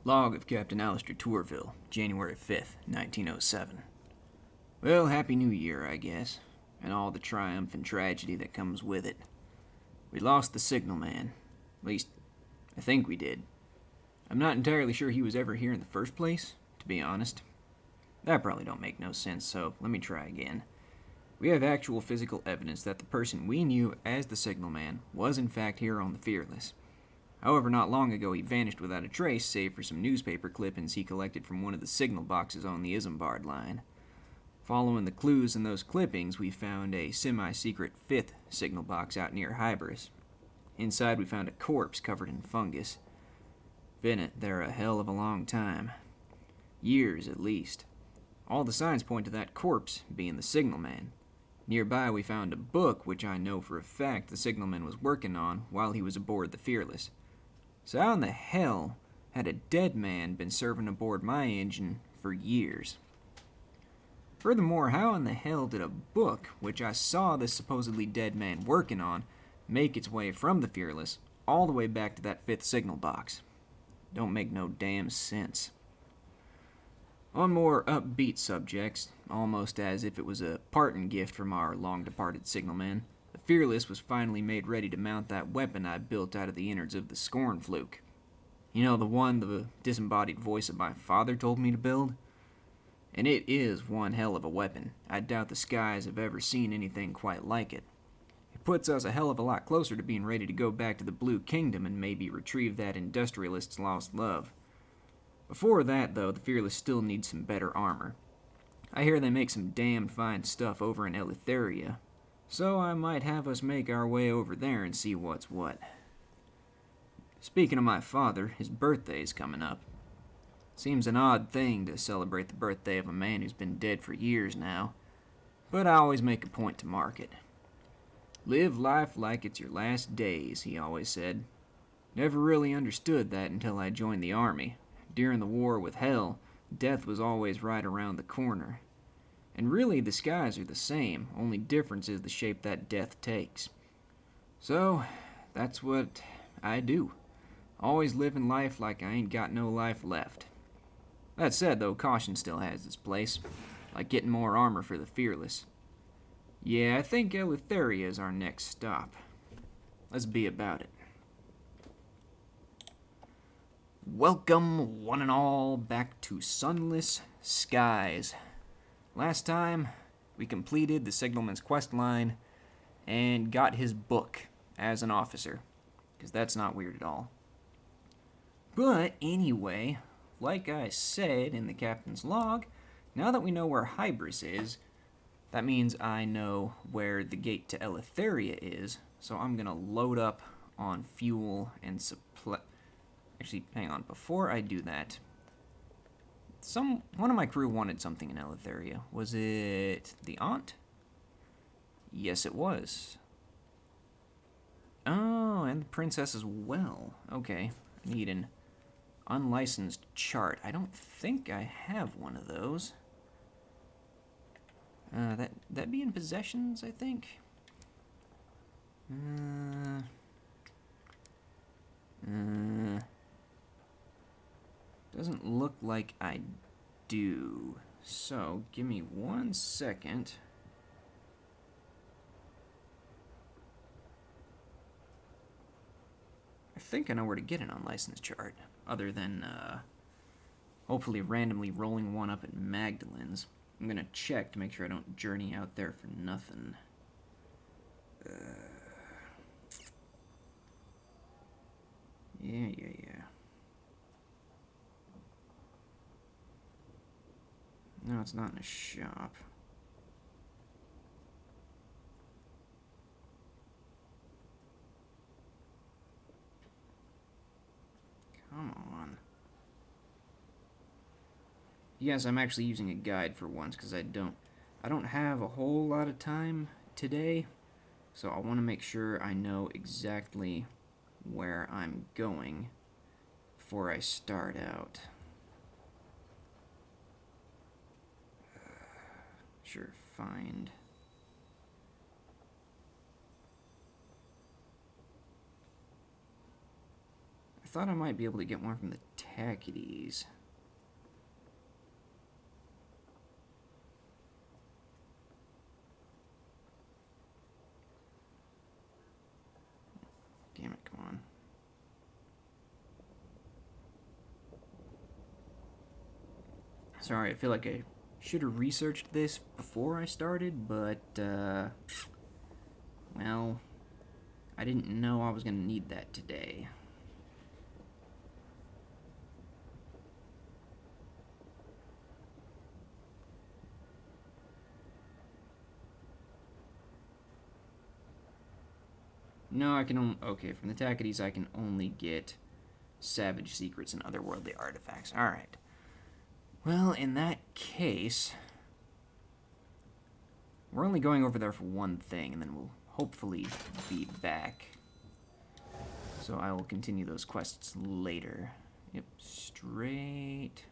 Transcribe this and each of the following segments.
Log of Captain Alistair Tourville, January 5th, 1907. Well, Happy New Year, I guess, and all the triumph and tragedy that comes with it. We lost the signalman. At least, I think we did. I'm not entirely sure he was ever here in the first place, to be honest. That probably don't make no sense, so let me try again. We have actual physical evidence that the person we knew as the signalman was in fact here on the Fearless. However, not long ago he vanished without a trace, save for some newspaper clippings he collected from one of the signal boxes on the Isambard line. Following the clues in those clippings, we found a semi-secret fifth signal box out near Hybris. Inside we found a corpse covered in fungus. Been it there a hell of a long time. Years, at least. All the signs point to that corpse being the signalman. Nearby we found a book which I know for a fact the signalman was working on while he was aboard the Fearless. So how in the hell had a dead man been serving aboard my engine for years? Furthermore, how in the hell did a book, which I saw this supposedly dead man working on, make its way from the Fearless all the way back to that fifth signal box? Don't make no damn sense. On more upbeat subjects, almost as if it was a parting gift from our long-departed signalman, the Fearless was finally made ready to mount that weapon I built out of the innards of the Scorn Fluke. You know, the one the disembodied voice of my father told me to build? And it is one hell of a weapon. I doubt the skies have ever seen anything quite like it. It puts us a hell of a lot closer to being ready to go back to the Blue Kingdom and maybe retrieve that industrialist's lost love. Before that, though, the Fearless still needs some better armor. I hear they make some damn fine stuff over in Eleutheria, so I might have us make our way over there and see what's what. Speaking of my father, his birthday's coming up. Seems an odd thing to celebrate the birthday of a man who's been dead for years now, but I always make a point to mark it. Live life like it's your last days, he always said. Never really understood that until I joined the army. During the war with Hell, death was always right around the corner. And really, the skies are the same, only difference is the shape that death takes. So, that's what I do. Always living life like I ain't got no life left. That said, though, caution still has its place, like getting more armor for the Fearless. Yeah, I think Eleutheria is our next stop. Let's be about it. Welcome, one and all, back to Sunless Skies. Last time, we completed the signalman's quest line and got his book as an officer, because that's not weird at all. But anyway, like I said in the captain's log, now that we know where Hybris is, that means I know where the gate to Eleutheria is, so I'm going to load up on fuel and supply. Actually, hang on, before I do that, one of my crew wanted something in Eleutheria. Was it the aunt? Yes, it was. Oh, and the princess as well. Okay, I need an unlicensed chart. I don't think I have one of those. That be in possessions, I think. Doesn't look like I do. So, give me 1 second. I think I know where to get an unlicensed chart, other than, hopefully randomly rolling one up at Magdalen's. I'm gonna check to make sure I don't journey out there for nothing. Yeah. No, it's not in a shop. Come on. Yes, I'm actually using a guide for once, because I don't have a whole lot of time today, so I want to make sure I know exactly where I'm going before I start out. Sure, find. thought I might be able to get one from the Tackities. Damn it, come on. Sorry, I feel like I should have researched this before I started, but, well, I didn't know I was going to need that today. No, I can only... Okay, from the Tackities, I can only get savage secrets and otherworldly artifacts. Alright. Well, in that case... We're only going over there for one thing, and then we'll hopefully be back. So I will continue those quests later. Yep, straight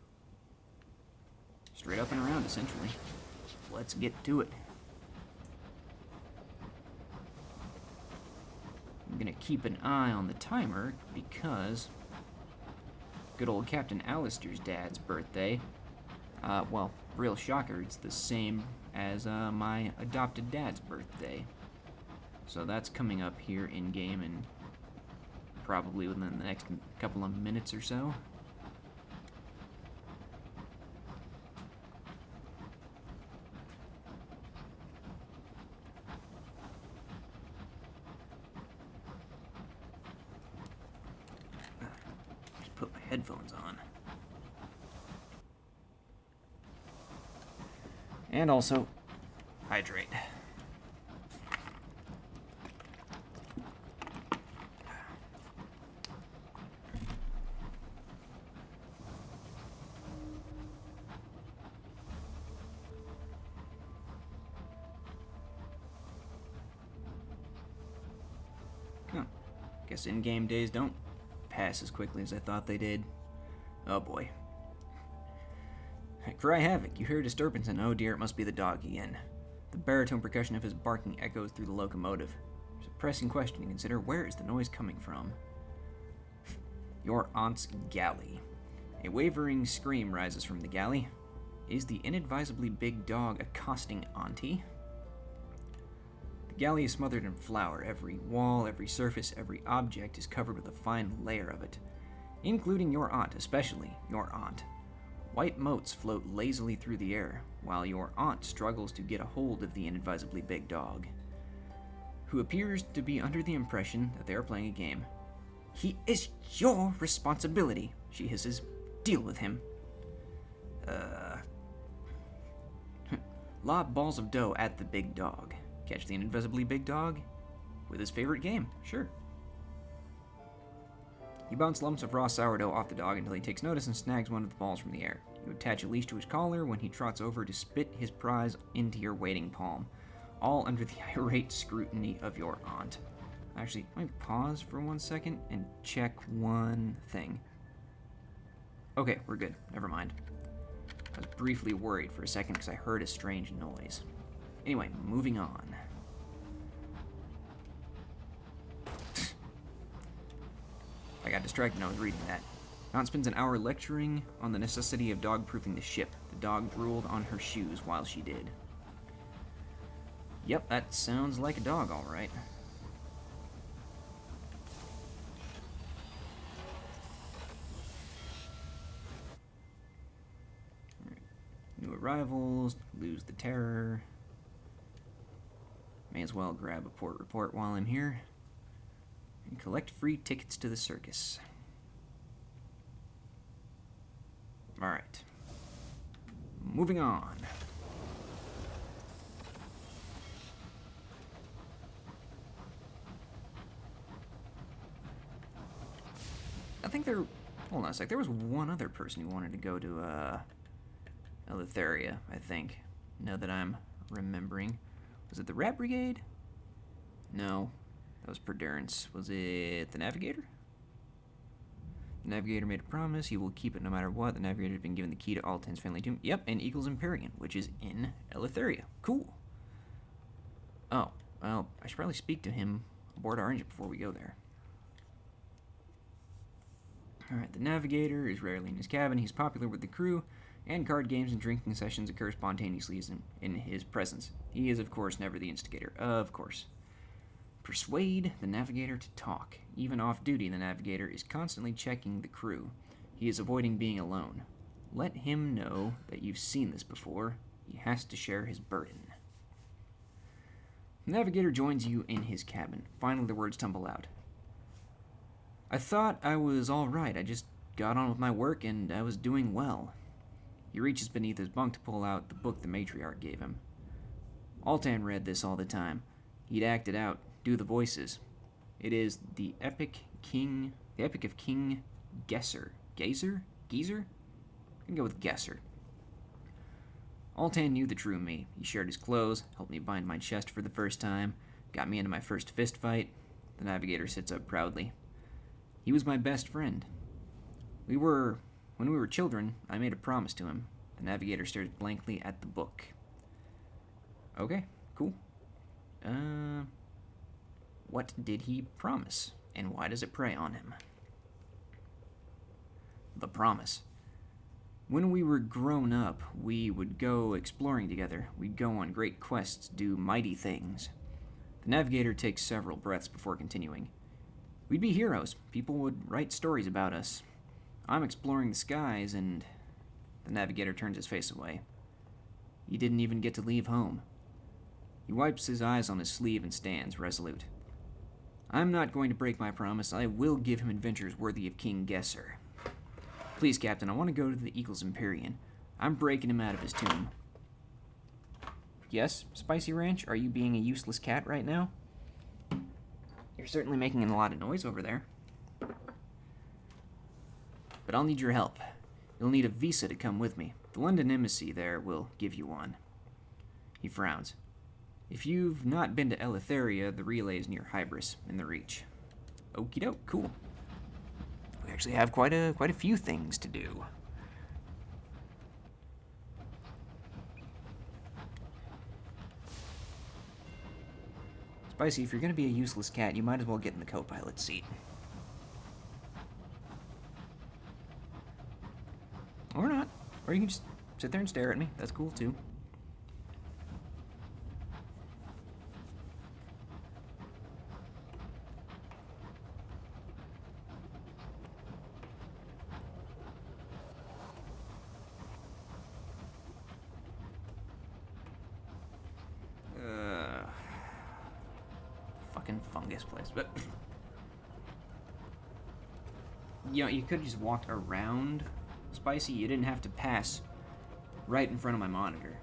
up and around, essentially. Let's get to it. I'm gonna keep an eye on the timer because good old Captain Alistair's dad's birthday. Well, real shocker, it's the same as my adopted dad's birthday. So that's coming up here in game and probably within the next couple of minutes or so. Just put my headphones on. And also, hydrate. Huh. Guess in-game days don't pass as quickly as I thought they did. Oh boy. Cry havoc, you hear a disturbance and oh dear, it must be the dog again. The baritone percussion of his barking echoes through the locomotive. There's a pressing question to consider, where is the noise coming from? Your aunt's galley. A wavering scream rises from the galley. Is the inadvisably big dog accosting Auntie? The galley is smothered in flour. Every wall, every surface, every object is covered with a fine layer of it, including your aunt, especially your aunt. White motes float lazily through the air, while your aunt struggles to get a hold of the inadvisably big dog, who appears to be under the impression that they are playing a game. He is your responsibility, she hisses. Deal with him. Lob balls of dough at the big dog. Catch the inadvisably big dog with his favorite game, sure. You bounce lumps of raw sourdough off the dog until he takes notice and snags one of the balls from the air. You attach a leash to his collar when he trots over to spit his prize into your waiting palm, all under the irate scrutiny of your aunt. Actually, let me pause for 1 second and check one thing. Okay, we're good. Never mind. I was briefly worried for a second because I heard a strange noise. Anyway, moving on. I got distracted when I was reading that. Aunt spends an hour lecturing on the necessity of dog-proofing the ship. The dog drooled on her shoes while she did. Yep, that sounds like a dog, all right. New arrivals, lose the terror. May as well grab a port report while I'm here. And collect free tickets to the circus. Alright. Moving on. I think there... Hold on a sec. There was one other person who wanted to go to, Eleutheria, I think. Now that I'm remembering. Was it the Rat Brigade? No. That was Perdurance. Was it the Navigator? The Navigator made a promise. He will keep it no matter what. The Navigator has been given the key to Altan's family tomb. Yep, and Eagle's Empyrean, which is in Eleutheria. Cool. Oh, well, I should probably speak to him aboard our engine before we go there. Alright, the navigator is rarely in his cabin. He's popular with the crew, and card games and drinking sessions occur spontaneously in his presence. He is, of course, never the instigator. Of course. Persuade the navigator to talk. Even off duty, the navigator is constantly checking the crew. He is avoiding being alone. Let him know that you've seen this before. He has to share his burden. The navigator joins you in his cabin. Finally, the words tumble out. I thought I was all right. I just got on with my work, and I was doing well. He reaches beneath his bunk to pull out the book the matriarch gave him. Altan read this all the time. He'd act it out, do the voices. It is the epic of King Gesser. Gezer? I can go with Gesser. Altan knew the true me. He shared his clothes, helped me bind my chest for the first time, got me into my first fist fight. The navigator sits up proudly. He was my best friend. When we were children, I made a promise to him. The navigator stared blankly at the book. Okay, cool. What did he promise, and why does it prey on him? The promise. When we were grown up, we would go exploring together. We'd go on great quests, do mighty things. The navigator takes several breaths before continuing. We'd be heroes. People would write stories about us. I'm exploring the skies, and the navigator turns his face away. He didn't even get to leave home. He wipes his eyes on his sleeve and stands resolute. I'm not going to break my promise. I will give him adventures worthy of King Gesser. Please, Captain, I want to go to the Eagle's Empyrean. I'm breaking him out of his tomb. Yes, Spicy Ranch, are you being a useless cat right now? You're certainly making a lot of noise over there. But I'll need your help. You'll need a visa to come with me. The London embassy there will give you one. He frowns. If you've not been to Eleutheria, the relay is near Hybris, in the Reach. Okie doke, cool. We actually have quite a few things to do. Spicy, if you're going to be a useless cat, you might as well get in the co-pilot seat. Or not. Or you can just sit there and stare at me. That's cool, too. Fucking fungus place, but you know, you could have just walked around Spicy. You didn't have to pass right in front of my monitor.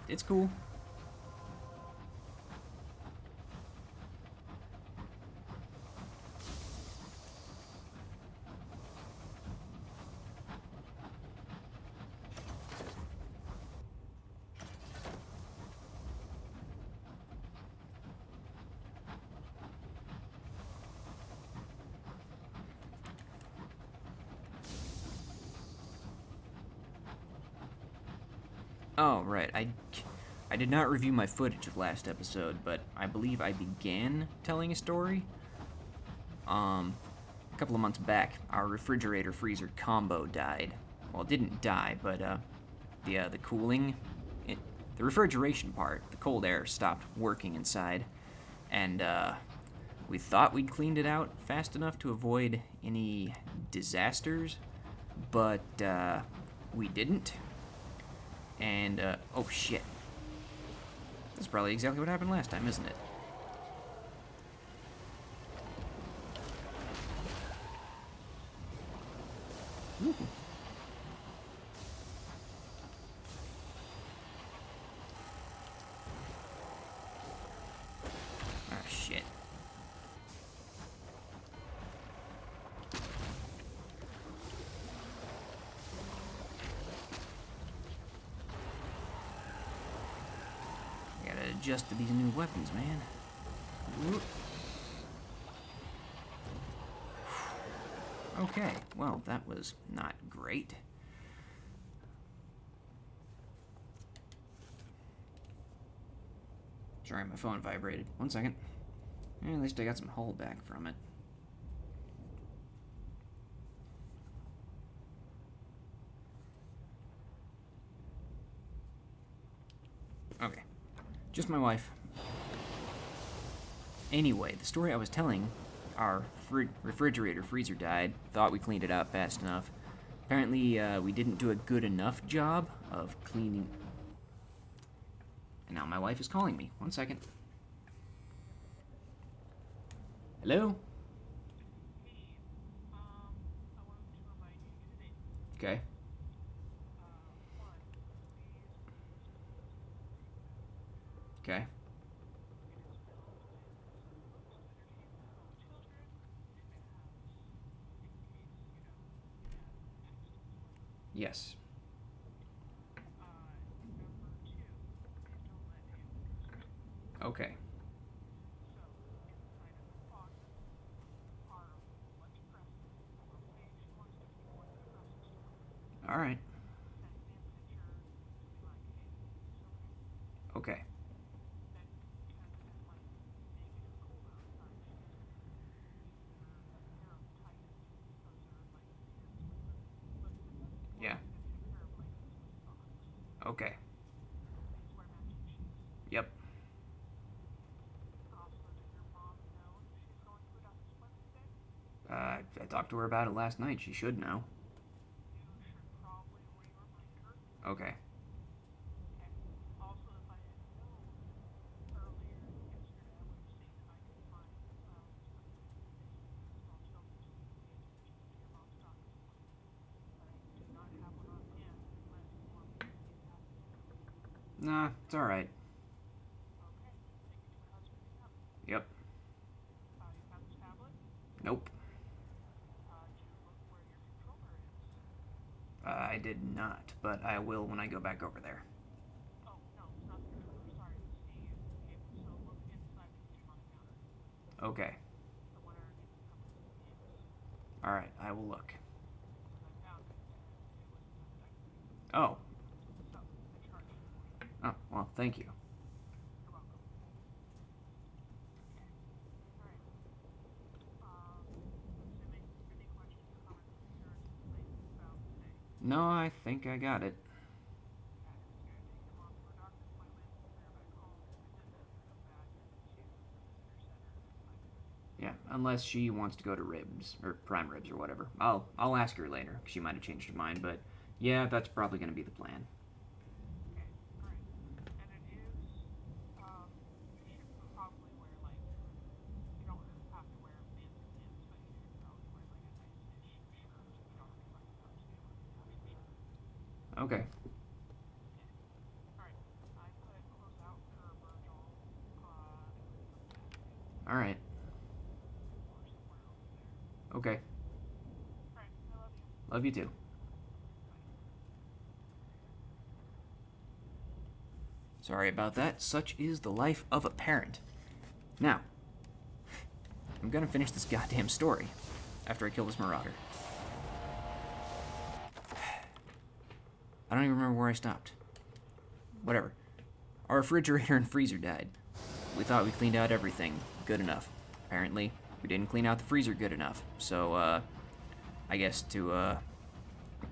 It's cool. Oh, right. I did not review my footage of last episode, but I believe I began telling a story. A couple of months back, our refrigerator freezer combo died. Well, it didn't die, but the cooling, the refrigeration part, the cold air stopped working inside, and we thought we'd cleaned it out fast enough to avoid any disasters, but we didn't. And, oh shit. That's probably exactly what happened last time, isn't it? Ooh. Ah, shit. Adjust to these new weapons, man. Whoop. Okay, well, that was not great. Sorry, my phone vibrated. 1 second. At least I got some hull back from it. Okay. Just my wife. Anyway, the story I was telling, our refrigerator freezer died. Thought we cleaned it out fast enough. Apparently, we didn't do a good enough job of cleaning. And now my wife is calling me. 1 second. Hello? Okay. Okay. Yes. Okay. All right. Okay. Yeah. Okay. Yep. I talked to her about it last night. She should know. Okay. Nah, it's all right. Yep. Nope. I did not, but I will when I go back over there. Okay. All right, I will look. Oh. Oh, well, thank you. No, I think I got it. Yeah, unless she wants to go to ribs or prime ribs or whatever. I'll ask her later. She might have changed her mind, but yeah, that's probably going to be the plan. Okay. All right. Okay. Love you too. Sorry about that. Such is the life of a parent. Now, I'm gonna finish this goddamn story after I kill this marauder. I don't even remember where I stopped. Whatever. Our refrigerator and freezer died. We thought we cleaned out everything good enough. Apparently, we didn't clean out the freezer good enough. So, I guess to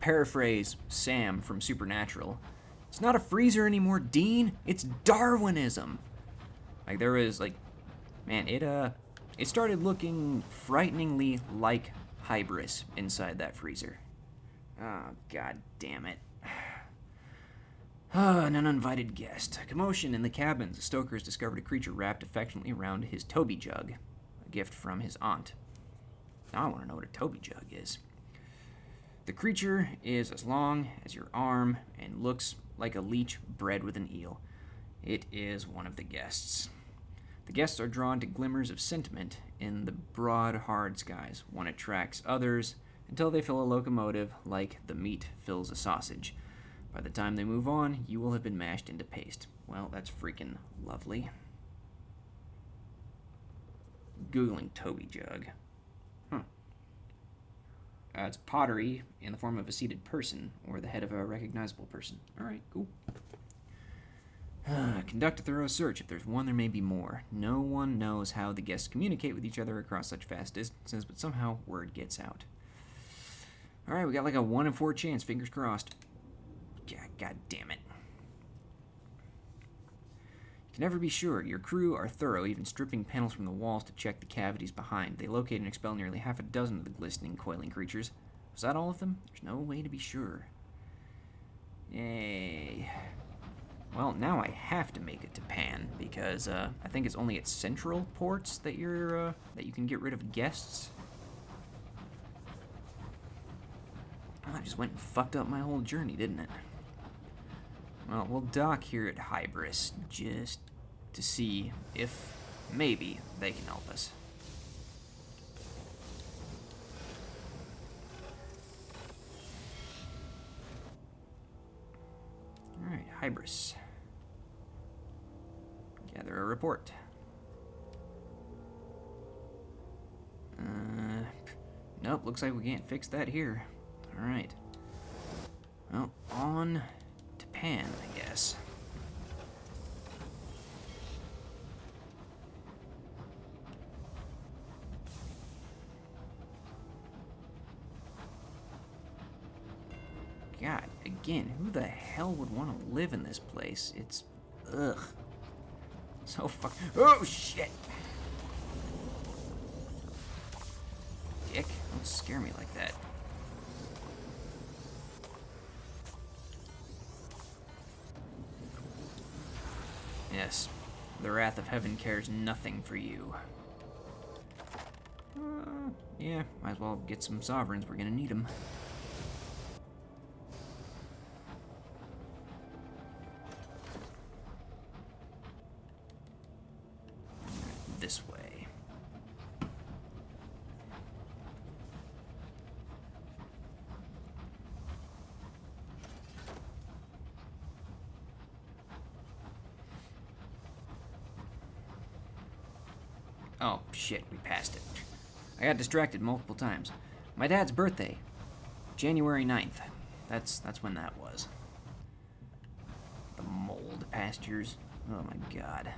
paraphrase Sam from Supernatural, it's not a freezer anymore, Dean. It's Darwinism. Like there was man, it started looking frighteningly like hybris inside that freezer. Oh, god damn it. An uninvited guest. A commotion in the cabins. The Stokers discovered a creature wrapped affectionately around his Toby jug, a gift from his aunt. Now I want to know what a Toby jug is. The creature is as long as your arm and looks like a leech bred with an eel. It is one of the guests. The guests are drawn to glimmers of sentiment in the broad, hard skies. One attracts others until they fill a locomotive like the meat fills a sausage. By the time they move on, you will have been mashed into paste. Well, that's freaking lovely. Googling Toby jug. It's pottery in the form of a seated person or the head of a recognizable person. All right, cool. Conduct a thorough search. If there's one, there may be more. No one knows how the guests communicate with each other across such vast distances, but somehow word gets out. All right, we got like a 1 in 4 chance. Fingers crossed. God damn it. Can never be sure. Your crew are thorough, even stripping panels from the walls to check the cavities behind. They locate and expel nearly half a dozen of the glistening, coiling creatures. Was that all of them? There's no way to be sure. Yay. Well, now I have to make it to Pan, because I think it's only at central ports that that you can get rid of guests. Well, I just went and fucked up my whole journey, didn't it? Well, we'll dock here at Hybris, just to see if maybe they can help us. Alright, Hybris. Gather a report. Nope, looks like we can't fix that here. Alright. Well, on to Pan, I guess. God, again, who the hell would want to live in this place? It's... ugh. So fuck... oh, shit! Dick, don't scare me like that. Yes, the wrath of heaven cares nothing for you. Yeah, might as well get some sovereigns. We're gonna need them. This way. Oh, shit, we passed it. I got distracted multiple times. My dad's birthday, January 9th. That's when that was. The mold pastures. Oh my god.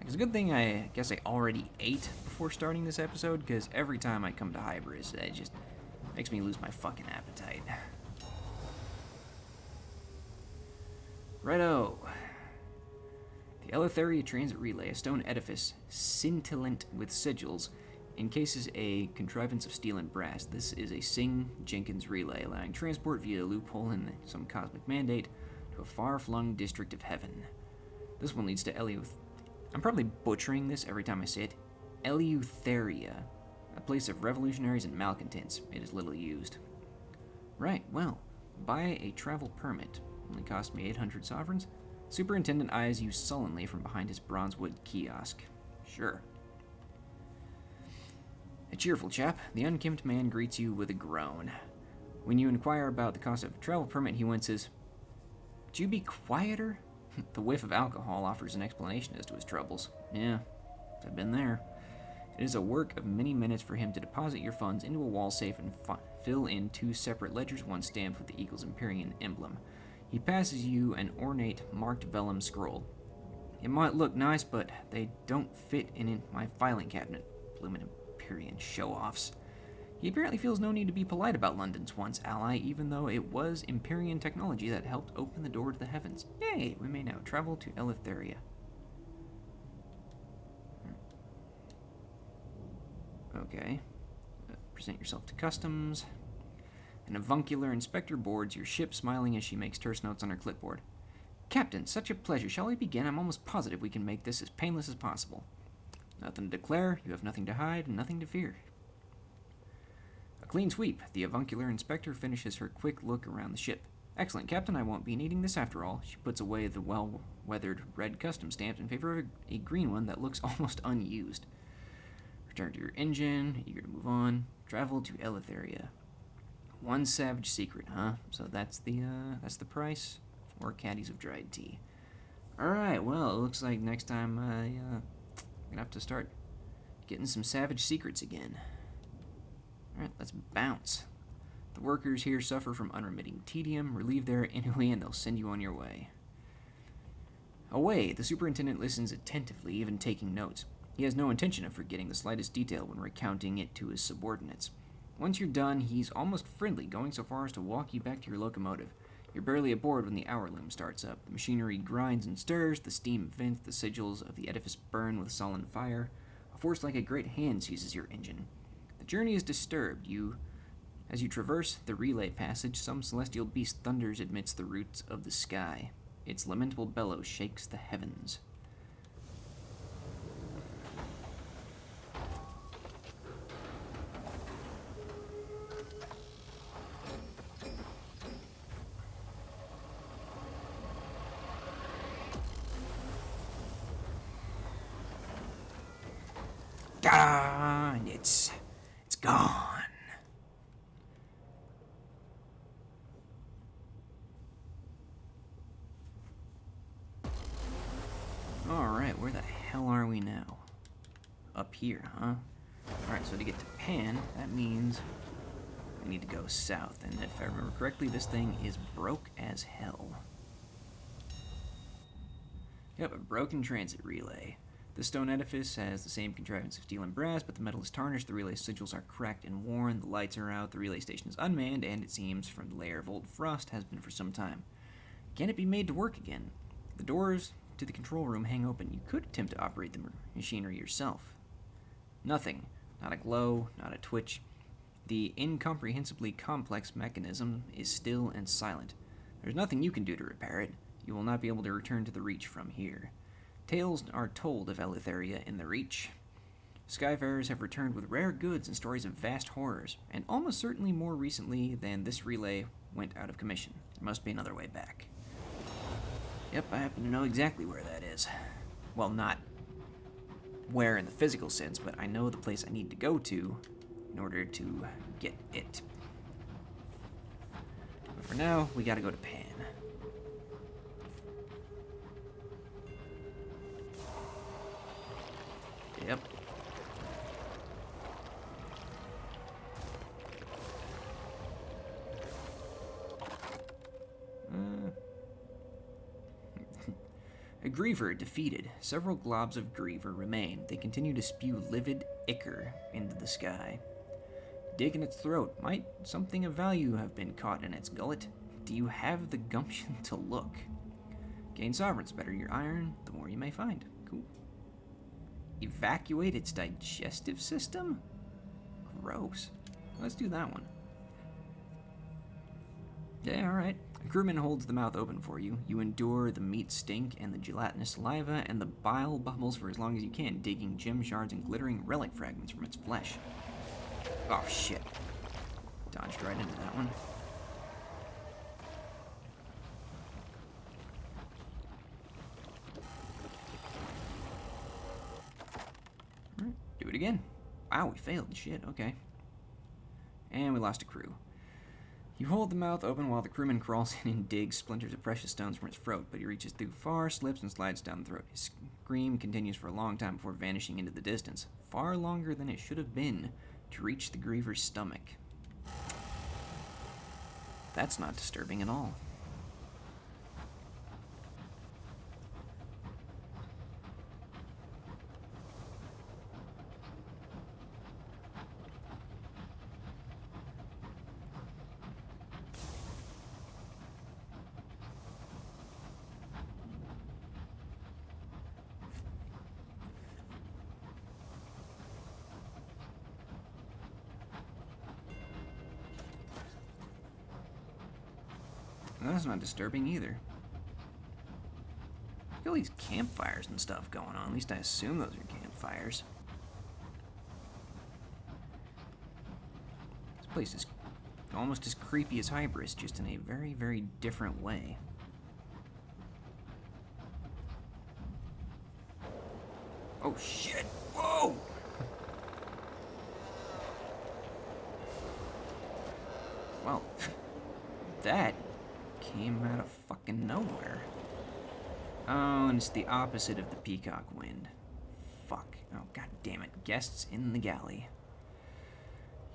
It's a good thing I guess I already ate before starting this episode, because every time I come to Hybris, it just makes me lose my fucking appetite. Righto. The Eleutheria Transit Relay, a stone edifice scintillant with sigils, encases a contrivance of steel and brass. This is a Singh-Jenkins relay, allowing transport via a loophole in some cosmic mandate to a far-flung district of heaven. This one leads to I'm probably butchering this every time I say it. Eleutheria, a place of revolutionaries and malcontents. It is little used. Right, well, buy a travel permit. Only cost me 800 sovereigns. Superintendent eyes you sullenly from behind his bronzewood kiosk. Sure. A cheerful chap, the unkempt man greets you with a groan. When you inquire about the cost of a travel permit, he winces. Would you be quieter? The whiff of alcohol offers an explanation as to his troubles. Yeah, I've been there. It is a work of many minutes for him to deposit your funds into a wall safe and fill in 2 separate ledgers, one stamped with the Eagle's Empyrean emblem. He passes you an ornate marked vellum scroll. It might look nice, but they don't fit in my filing cabinet. Bloomin' Empyrean show-offs. He apparently feels no need to be polite about London's once ally, even though it was Empyrean technology that helped open the door to the heavens. Yay! We may now travel to Eleutheria. Okay. Present yourself to customs. An avuncular inspector boards your ship, smiling as she makes terse notes on her clipboard. Captain, such a pleasure. Shall we begin? I'm almost positive we can make this as painless as possible. Nothing to declare, you have nothing to hide, and nothing to fear. A clean sweep. The avuncular inspector finishes her quick look around the ship. Excellent, Captain. I won't be needing this after all. She puts away the well-weathered red custom stamp in favor of a green one that looks almost unused. Return to your engine, eager to move on. Travel to Eleutheria. 1 savage secret, huh? So that's the price. 4 caddies of dried tea. Alright, well, it looks like next time I'm gonna have to start getting some savage secrets again. Alright, let's bounce. The workers here suffer from unremitting tedium. Relieve their ennui and they'll send you on your way. Away, the superintendent listens attentively, even taking notes. He has no intention of forgetting the slightest detail when recounting it to his subordinates. Once you're done, he's almost friendly, going so far as to walk you back to your locomotive. You're barely aboard when the hour loom starts up. The machinery grinds and stirs, the steam vents, the sigils of the edifice burn with sullen fire. A force like a great hand seizes your engine. The journey is disturbed. As you traverse the relay passage, some celestial beast thunders amidst the roots of the sky. Its lamentable bellow shakes the heavens. And it's gone. Alright, where the hell are we now? Up here, huh? Alright, so to get to Pan, that means we need to go south. And if I remember correctly, this thing is broke as hell. Yep, a broken transit relay. The stone edifice has the same contrivance of steel and brass, but the metal is tarnished, the relay sigils are cracked and worn, the lights are out, the relay station is unmanned, and it seems from the layer of old frost has been for some time. Can it be made to work again? The doors to the control room hang open. You could attempt to operate the machinery yourself. Nothing. Not a glow, not a twitch. The incomprehensibly complex mechanism is still and silent. There's nothing you can do to repair it. You will not be able to return to the Reach from here. Tales are told of Eleutheria in the Reach. Skyfarers have returned with rare goods and stories of vast horrors, and almost certainly more recently than this relay went out of commission. There must be another way back. Yep, I happen to know exactly where that is. Well, not where in the physical sense, but I know the place I need to go to in order to get it. But for now, we gotta go to Pan. Yep. A Griever defeated. Several globs of Griever remain. They continue to spew livid ichor into the sky. Dig in its throat. Might something of value have been caught in its gullet? Do you have the gumption to look? Gain sovereigns. Better your iron, the more you may find. Cool. Evacuate its digestive system? Gross. Let's do that one. Yeah, alright. A crewman holds the mouth open for you. You endure the meat stink and the gelatinous saliva and the bile bubbles for as long as you can, digging gem shards and glittering relic fragments from its flesh. Oh, shit. Dodged right into that one. Alright, do it again. Wow, we failed. Shit, okay. And we lost a crew. You hold the mouth open while the crewman crawls in and digs splinters of precious stones from its throat, but he reaches through far, slips, and slides down the throat. His scream continues for a long time before vanishing into the distance, far longer than it should have been to reach the Griever's stomach. That's not disturbing at all. That's not disturbing either. Look at all these campfires and stuff going on. At least I assume those are campfires. This place is almost as creepy as Hybris, just in a very, very different way. Oh shit! Whoa! Well, that came out of fucking nowhere. Oh, and it's the opposite of the peacock wind. Fuck. Oh, god damn it. Guests in the galley.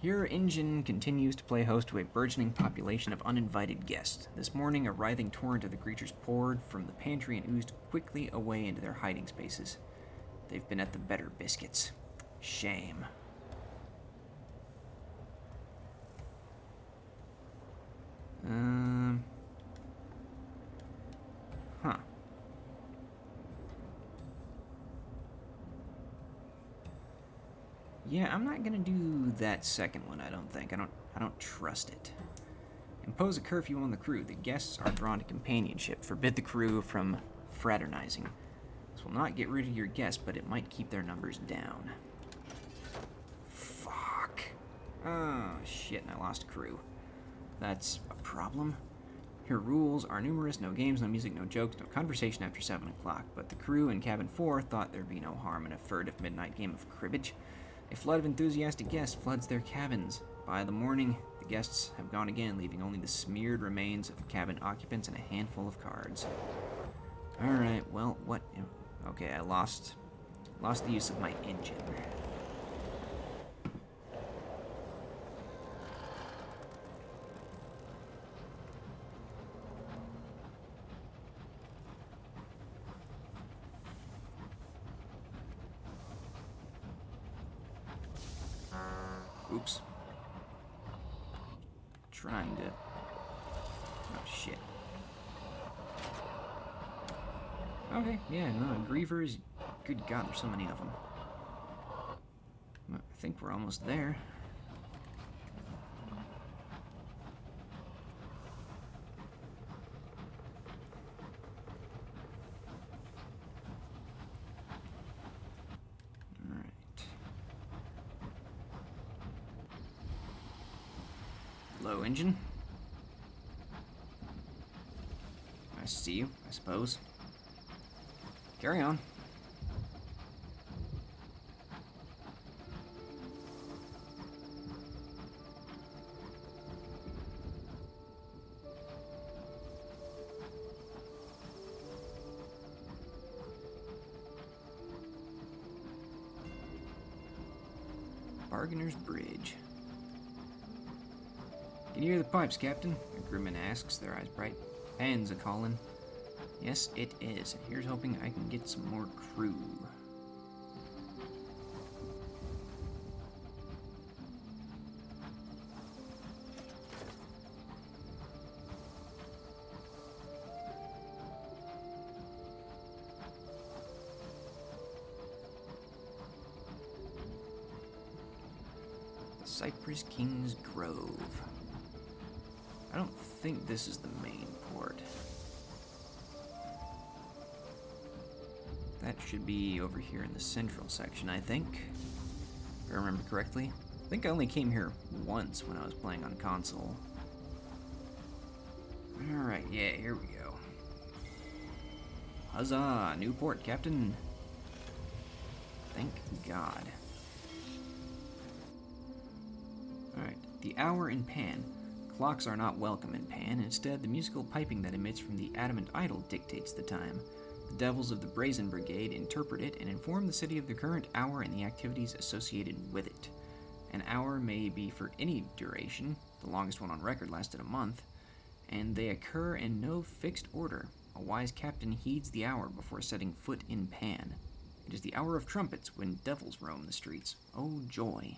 Your engine continues to play host to a burgeoning population of uninvited guests. This morning, a writhing torrent of the creatures poured from the pantry and oozed quickly away into their hiding spaces. They've been at the better biscuits. Shame. Yeah, I'm not gonna do that second one, I don't think. I don't trust it. Impose a curfew on the crew. The guests are drawn to companionship. Forbid the crew from fraternizing. This will not get rid of your guests, but it might keep their numbers down. Fuck. Oh, shit, and I lost a crew. That's a problem. Here rules are numerous: no games, no music, no jokes, no conversation after 7 o'clock. But the crew in cabin 4 thought there'd be no harm in a furtive midnight game of cribbage. A flood of enthusiastic guests floods their cabins. By the morning, the guests have gone again, leaving only the smeared remains of cabin occupants and a handful of cards. Alright, well, what... Okay, I lost the use of my engine. Oops. Trying to... Oh, shit. Okay, yeah, no, grievers... Good God, there's so many of them. I think we're almost there. Low engine. I see you, I suppose. Carry on. Bargainer's Bridge. Can you hear the pipes, Captain? The crewman asks, their eyes bright. Pan's a-callin'. Yes, it is. Here's hoping I can get some more crew. The Cypress King's Grove. I don't think this is the main port. That should be over here in the central section, I think. If I remember correctly. I think I only came here once when I was playing on console. Alright, yeah, here we go. Huzzah! New port, Captain. Thank God. Alright, the hour in Pan. Clocks are not welcome in Pan. Instead, the musical piping that emits from the adamant idol dictates the time. The devils of the Brazen Brigade interpret it and inform the city of the current hour and the activities associated with it. An hour may be for any duration, the longest one on record lasted a month, and they occur in no fixed order. A wise captain heeds the hour before setting foot in Pan. It is the hour of trumpets when devils roam the streets. Oh, joy.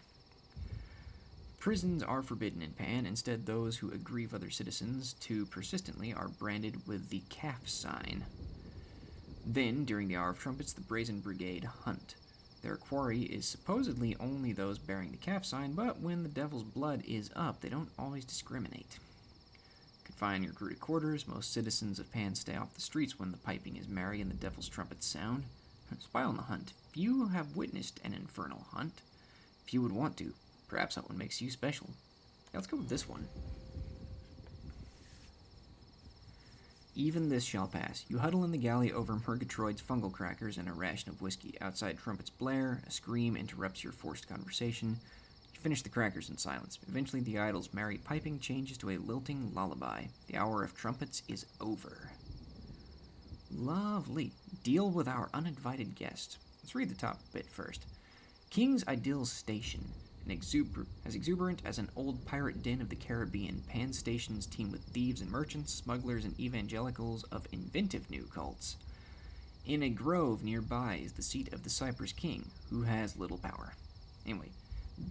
Prisons are forbidden in Pan. Instead, those who aggrieve other citizens too persistently are branded with the calf sign. Then, during the hour of trumpets, the Brazen Brigade hunt. Their quarry is supposedly only those bearing the calf sign, but when the devil's blood is up, they don't always discriminate. Confine your crew to quarters. Most citizens of Pan stay off the streets when the piping is merry and the devil's trumpets sound. Spy on the hunt. Few have witnessed an infernal hunt. Few would want to. Perhaps that one makes you special. Yeah, let's go with this one. Even this shall pass. You huddle in the galley over Murgatroyd's fungal crackers and a ration of whiskey. Outside trumpets blare. A scream interrupts your forced conversation. You finish the crackers in silence. Eventually the idol's merry piping changes to a lilting lullaby. The hour of trumpets is over. Lovely. Deal with our uninvited guests. Let's read the top bit first. King's Idyll's Station. As exuberant as an old pirate den of the Caribbean, Pan stations teem with thieves and merchants, smugglers and evangelicals of inventive new cults. In a grove nearby is the seat of the Cypress King, who has little power. Anyway,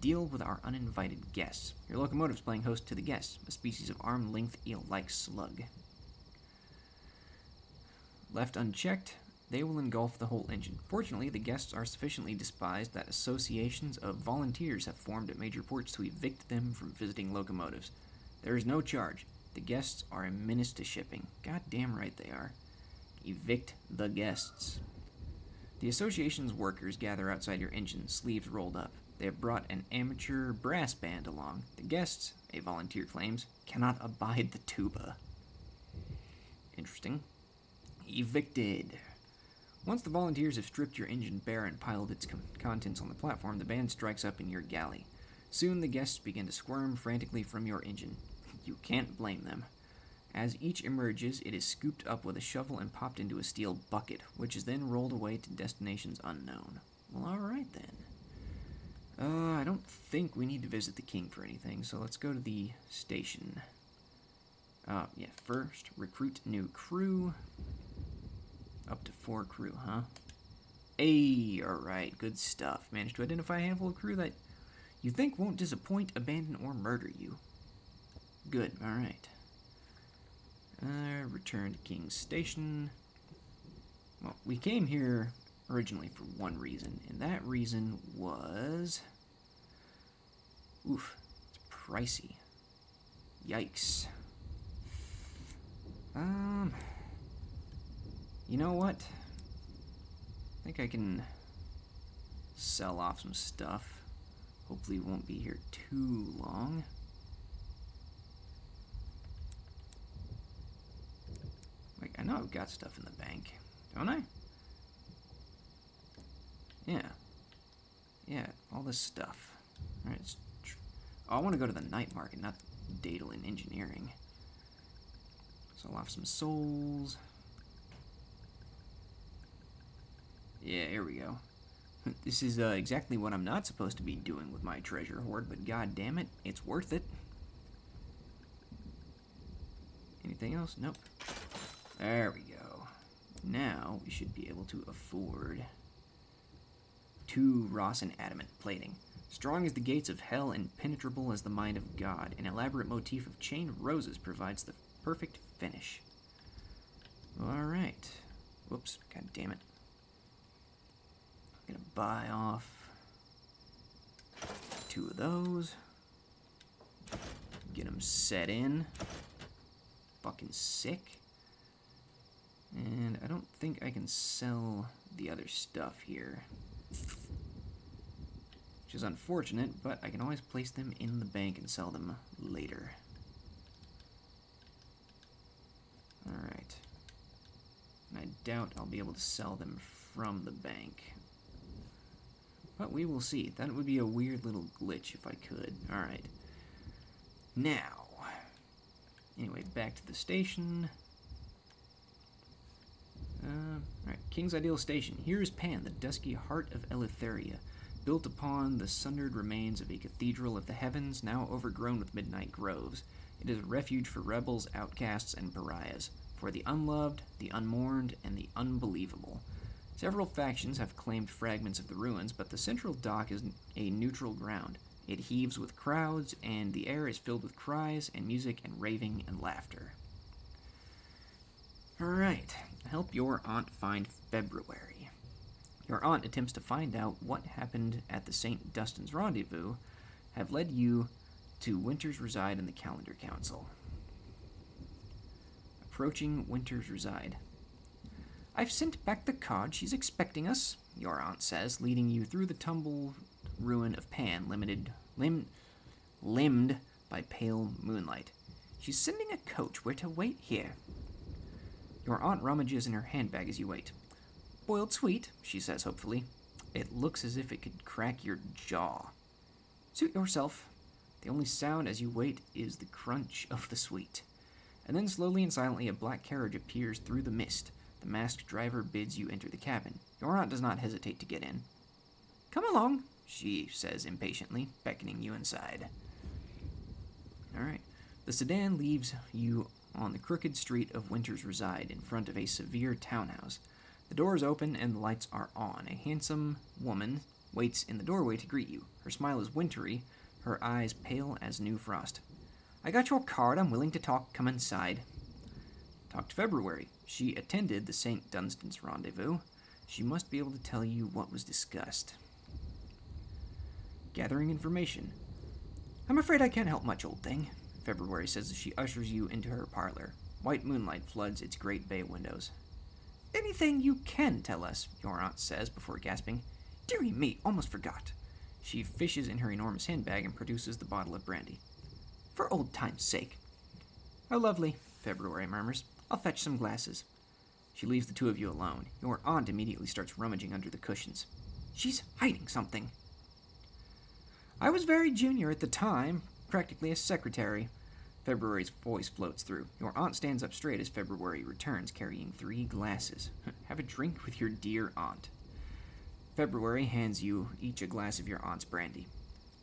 deal with our uninvited guests. Your locomotive's playing host to the guests, a species of arm-length eel-like slug. Left unchecked, They will engulf the whole engine. Fortunately, the guests are sufficiently despised that associations of volunteers have formed at major ports to evict them from visiting locomotives. There is no charge. The guests are a menace to shipping. Goddamn right they are. Evict the guests. The association's workers gather outside your engine, sleeves rolled up. They have brought an amateur brass band along. The guests, a volunteer claims, cannot abide the tuba. Interesting. Evicted. Once the volunteers have stripped your engine bare and piled its contents on the platform, the band strikes up in your galley. Soon the guests begin to squirm frantically from your engine. You can't blame them. As each emerges, it is scooped up with a shovel and popped into a steel bucket, which is then rolled away to destinations unknown. Well, alright then. I don't think we need to visit the king for anything, so let's go to the station. First, recruit new crew. Up to 4 crew, huh? Hey, alright, good stuff. Managed to identify a handful of crew that you think won't disappoint, abandon, or murder you. Good, alright. Return to King's Station. Well, we came here originally for one reason, and that reason was... Oof, it's pricey. Yikes. You know what? I think I can sell off some stuff. Hopefully we won't be here too long. Like, I know I've got stuff in the bank, don't I? Yeah, all this stuff. Alright, I want to go to the night market, not Daedal in engineering. So I'll have some souls. Yeah, here we go. This is exactly what I'm not supposed to be doing with my treasure hoard, but god damn it, it's worth it. Anything else? Nope. There we go. Now we should be able to afford 2 Ross and adamant plating. Strong as the gates of hell, impenetrable as the mind of God, an elaborate motif of chained roses provides the perfect finish. Alright. Whoops, god damn it. I'm gonna buy off 2 of those. Get them set in. Fucking sick. And I don't think I can sell the other stuff here. Which is unfortunate, but I can always place them in the bank and sell them later. Alright. And I doubt I'll be able to sell them from the bank. But we will see. That would be a weird little glitch if I could. Alright. Now. Anyway, back to the station. Alright, King's Ideal Station. Here is Pan, the dusky heart of Eleutheria, built upon the sundered remains of a cathedral of the heavens, now overgrown with midnight groves. It is a refuge for rebels, outcasts, and pariahs, for the unloved, the unmourned, and the unbelievable. Several factions have claimed fragments of the ruins, but the central dock is a neutral ground. It heaves with crowds, and the air is filled with cries and music and raving and laughter. Alright, help your aunt find February. Your aunt attempts to find out what happened at the St. Dustin's Rendezvous have led you to Winter's Reside in the Calendar Council. Approaching Winter's Reside. I've sent back the card. She's expecting us, your aunt says, leading you through the tumbled ruin of Pan, limned by pale moonlight. She's sending a coach. We're to wait here. Your aunt rummages in her handbag as you wait. Boiled sweet, she says hopefully. It looks as if it could crack your jaw. Suit yourself. The only sound as you wait is the crunch of the sweet. And then slowly and silently a black carriage appears through the mist. The masked driver bids you enter the cabin. Your aunt does not hesitate to get in. Come along, she says impatiently, beckoning you inside. Alright. The sedan leaves you on the crooked street of Winter's Reside in front of a severe townhouse. The doors open and the lights are on. A handsome woman waits in the doorway to greet you. Her smile is wintry, her eyes pale as new frost. I got your card. I'm willing to talk. Come inside. Talk to February. She attended the St. Dunstan's rendezvous. She must be able to tell you what was discussed. Gathering information. I'm afraid I can't help much, old thing, February says as she ushers you into her parlor. White moonlight floods its great bay windows. Anything you can tell us, your aunt says before gasping. Dearie me, almost forgot. She fishes in her enormous handbag and produces the bottle of brandy. For old time's sake. How lovely, February murmurs. I'll fetch some glasses. She leaves the two of you alone. Your aunt immediately starts rummaging under the cushions. She's hiding something. I was very junior at the time, practically a secretary. February's voice floats through. Your aunt stands up straight as February returns, carrying 3 glasses. Have a drink with your dear aunt. February hands you each a glass of your aunt's brandy.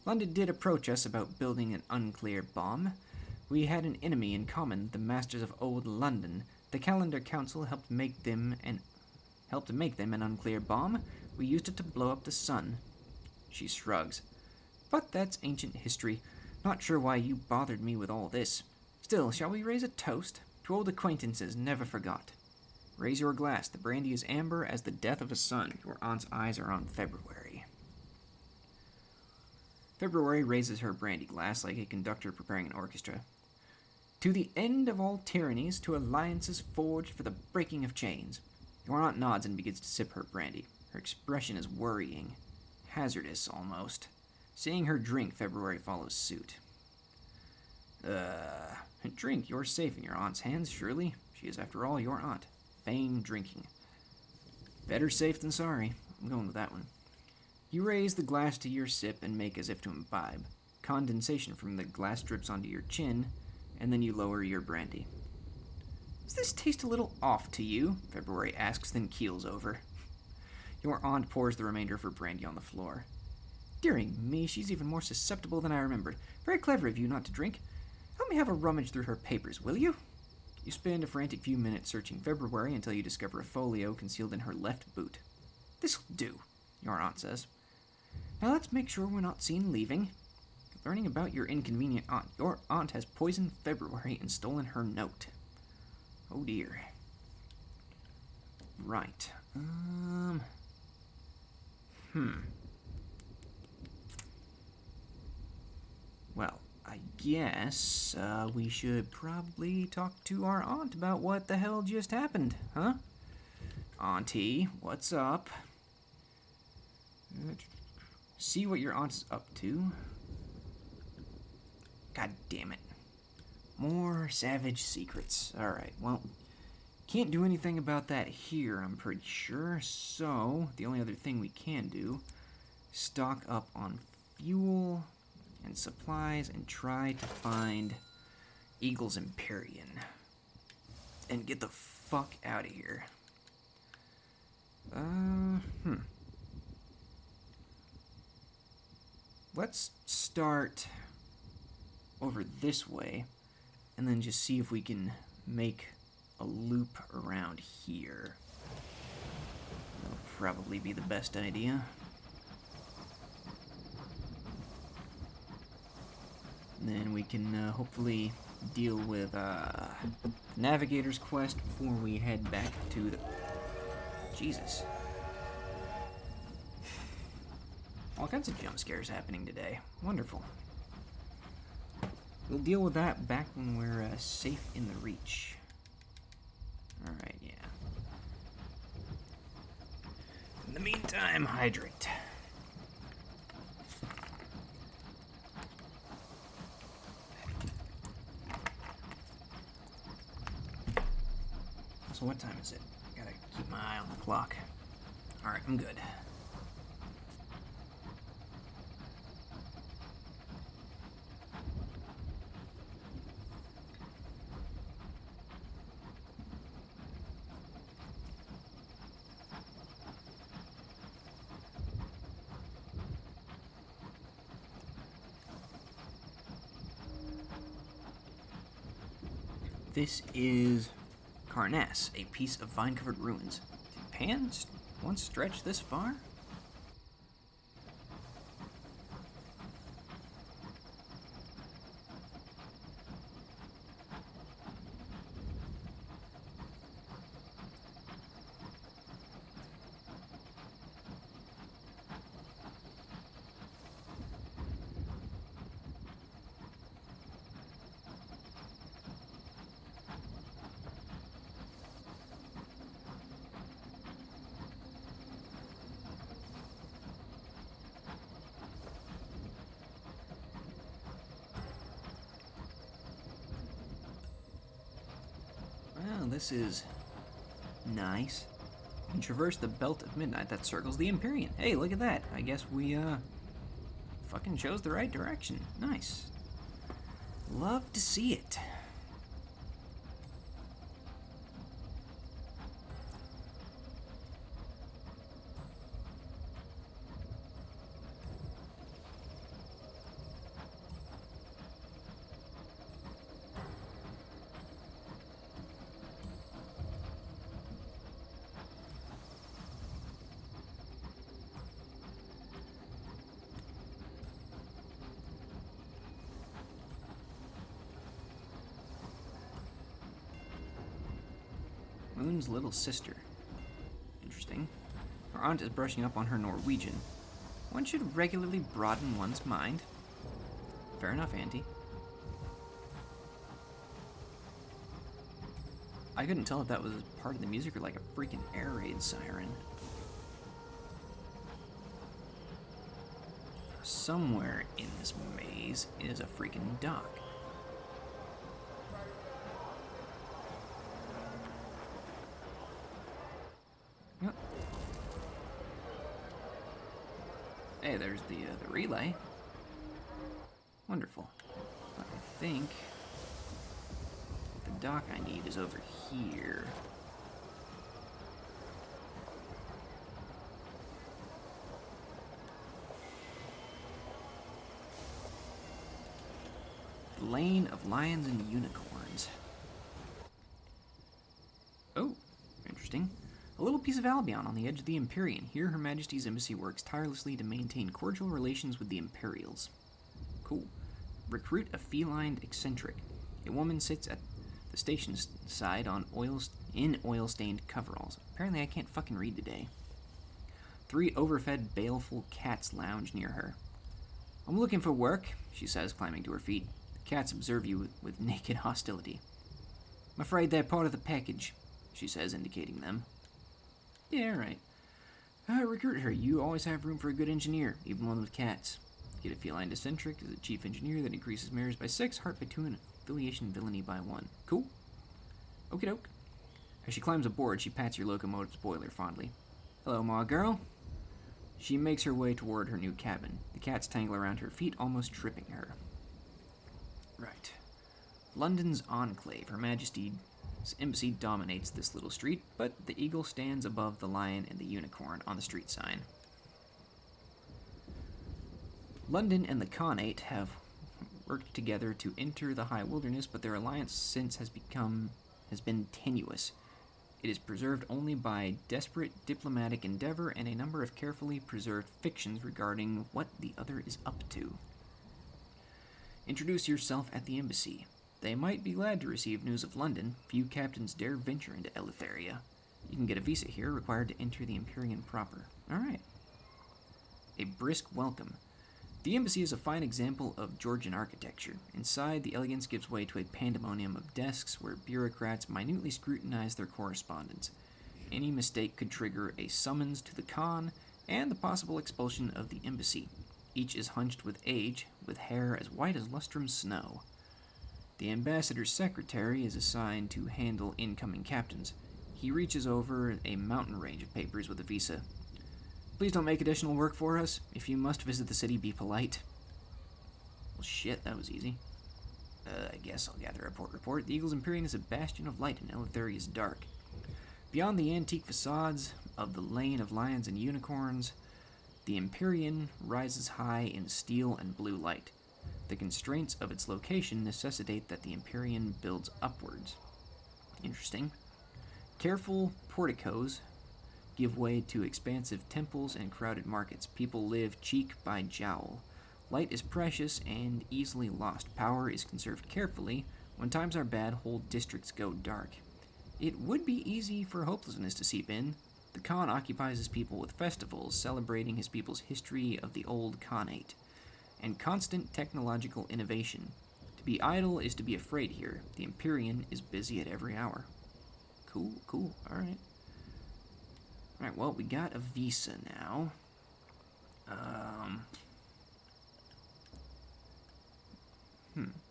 London did approach us about building an unclear bomb. We had an enemy in common, the masters of old London. The Calendar Council helped make them an unclear bomb. We used it to blow up the sun. She shrugs. But that's ancient history. Not sure why you bothered me with all this. Still, shall we raise a toast? To old acquaintances never forgot. Raise your glass. The brandy is amber as the death of a son. Your aunt's eyes are on February. February raises her brandy glass like a conductor preparing an orchestra. To the end of all tyrannies, to alliances forged for the breaking of chains. Your aunt nods and begins to sip her brandy. Her expression is worrying. Hazardous, almost. Seeing her drink, February follows suit. Drink. You're safe in your aunt's hands, surely. She is, after all, your aunt. Feign drinking. Better safe than sorry. I'm going with that one. You raise the glass to your sip and make as if to imbibe. Condensation from the glass drips onto your chin, and then you lower your brandy. Does this taste a little off to you? February asks, then keels over. Your aunt pours the remainder of her brandy on the floor. Dearie me, she's even more susceptible than I remembered. Very clever of you not to drink. Help me have a rummage through her papers, will you? You spend a frantic few minutes searching February until you discover a folio concealed in her left boot. This'll do, your aunt says. Now let's make sure we're not seen leaving. Learning about your inconvenient aunt. Your aunt has poisoned February and stolen her note. Oh dear. Right. Well, I guess we should probably talk to our aunt about what the hell just happened, huh? Auntie, what's up? See what your aunt is up to. God damn it. More savage secrets. Alright, well, can't do anything about that here, I'm pretty sure. So, the only other thing we can do, stock up on fuel and supplies and try to find Eagle's Empyrean. And get the fuck out of here. Let's start over this way and then just see if we can make a loop around here. That'll probably be the best idea. Then we can hopefully deal with Navigator's Quest before we head back to the... Jesus. All kinds of jump scares happening today. Wonderful. We'll deal with that back when we're safe in the Reach. Alright, yeah. In the meantime, hydrate. So what time is it? Gotta keep my eye on the clock. Alright, I'm good. This is Carnass, a piece of vine-covered ruins. Did Pan once stretch this far? this is nice. You can traverse the belt of midnight that circles the Empyrean. Hey, look at that. I guess we, fucking chose the right direction. Nice. Love to see it. Moon's little sister. Interesting. Her aunt is brushing up on her Norwegian. One should regularly broaden one's mind. Fair enough, Auntie. I couldn't tell if that was part of the music or like a freaking air raid siren. Somewhere in this maze is a freaking dock. Yep. Hey, there's the relay. Wonderful. But I think the dock I need is over here. The Lane of Lions and Unicorns. Oh, interesting. A little piece of Albion on the edge of the Empyrean. Here, Her Majesty's Embassy works tirelessly to maintain cordial relations with the Imperials. Cool. Recruit a feline eccentric. A woman sits at the station side on oil-stained coveralls. Apparently I can't fucking read today. 3 overfed, baleful cats lounge near her. I'm looking for work, she says, climbing to her feet. The cats observe you with naked hostility. I'm afraid they're part of the package, she says, indicating them. Yeah, right. Recruit her. You always have room for a good engineer, even one with cats. Get a feline eccentric as a chief engineer that increases marriage by 6, heart by 2, and affiliation villainy by 1. Cool. Okie doke. As she climbs aboard, she pats your locomotive's boiler fondly. Hello, Ma girl. She makes her way toward her new cabin. The cats tangle around her feet, almost tripping her. Right. London's enclave. Her Majesty's Embassy dominates this little street, but the eagle stands above the lion and the unicorn on the street sign. London and the Khanate have worked together to enter the high wilderness, but their alliance since has been tenuous. It is preserved only by desperate diplomatic endeavor and a number of carefully preserved fictions regarding what the other is up to. Introduce yourself at the embassy. They might be glad to receive news of London. Few captains dare venture into Eleutheria. You can get a visa here, required to enter the Empyrean proper. Alright. A brisk welcome. The embassy is a fine example of Georgian architecture. Inside, the elegance gives way to a pandemonium of desks where bureaucrats minutely scrutinize their correspondence. Any mistake could trigger a summons to the Khan and the possible expulsion of the embassy. Each is hunched with age, with hair as white as lustrum snow. The ambassador's secretary is assigned to handle incoming captains. He reaches over a mountain range of papers with a visa. Please don't make additional work for us. If you must visit the city, be polite. Well, shit, that was easy. I guess I'll gather a report. The Eagle's Empyrean is a bastion of light, and Eleutheria is dark. Beyond the antique facades of the Lane of Lions and Unicorns, the Empyrean rises high in steel and blue light. The constraints of its location necessitate that the Empyrean builds upwards. Interesting. Careful porticos give way to expansive temples and crowded markets. People live cheek by jowl. Light is precious and easily lost. Power is conserved carefully. When times are bad, whole districts go dark. It would be easy for hopelessness to seep in. The Khan occupies his people with festivals, celebrating his people's history of the old Khanate, and constant technological innovation. To be idle is to be afraid here. The Empyrean is busy at every hour. Cool, alright. Alright, well, we got a visa now.